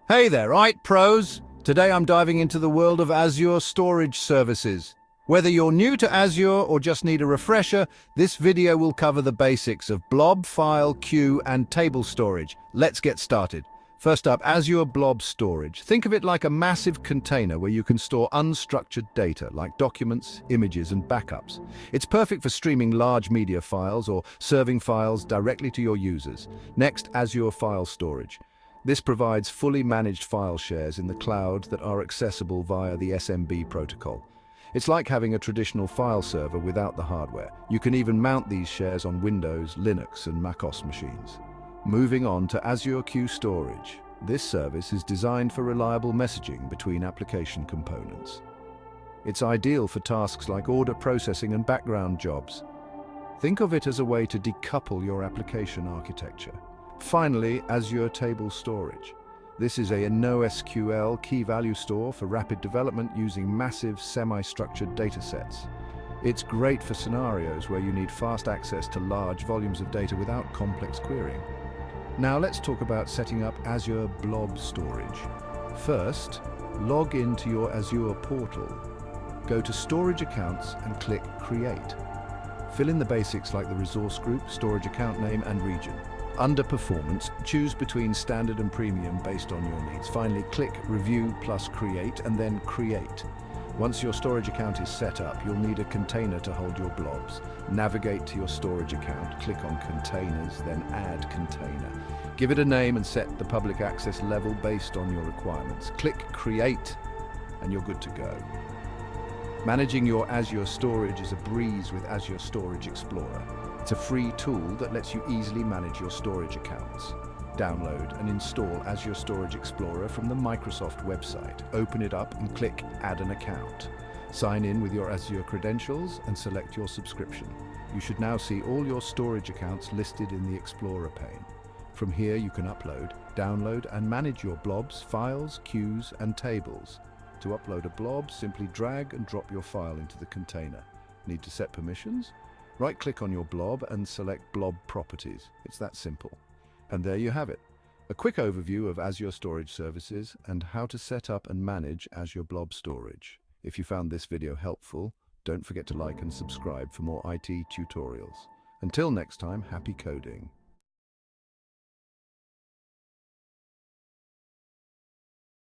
Hey there, right pros? Today I'm diving into the world of Azure Storage Services. Whether you're new to Azure or just need a refresher, this video will cover the basics of blob, file, queue, and table storage. Let's get started. First up, Azure Blob Storage. Think of it like a massive container where you can store unstructured data like documents, images, and backups. It's perfect for streaming large media files or serving files directly to your users. Next, Azure File Storage. This provides fully managed file shares in the cloud that are accessible via the SMB protocol. It's like having a traditional file server without the hardware. You can even mount these shares on Windows, Linux, and macOS machines. Moving on to Azure Queue Storage. This service is designed for reliable messaging between application components. It's ideal for tasks like order processing and background jobs. Think of it as a way to decouple your application architecture. Finally, Azure Table Storage. This is a NoSQL key-value store for rapid development using massive semi-structured datasets. It's great for scenarios where you need fast access to large volumes of data without complex querying. Now let's talk about setting up Azure Blob Storage. First, log into your Azure portal. Go to Storage Accounts and click Create. Fill in the basics like the resource group, storage account name, and region. Under Performance, choose between Standard and Premium based on your needs. Finally, click Review plus Create and then Create. Once your storage account is set up, you'll need a container to hold your blobs. Navigate to your storage account, click on Containers, then Add Container. Give it a name and set the public access level based on your requirements. Click Create and you're good to go. Managing your Azure storage is a breeze with Azure Storage Explorer. It's a free tool that lets you easily manage your storage accounts. Download and install Azure Storage Explorer from the Microsoft website. Open it up and click Add an Account. Sign in with your Azure credentials and select your subscription. You should now see all your storage accounts listed in the Explorer pane. From here you can upload, download and manage your blobs, files, queues and tables. To upload a blob, simply drag and drop your file into the container. Need to set permissions? Right-click on your blob and select Blob Properties. It's that simple. And there you have it. A quick overview of Azure Storage Services and how to set up and manage Azure Blob Storage. If you found this video helpful, don't forget to like and subscribe for more IT tutorials. Until next time, happy coding.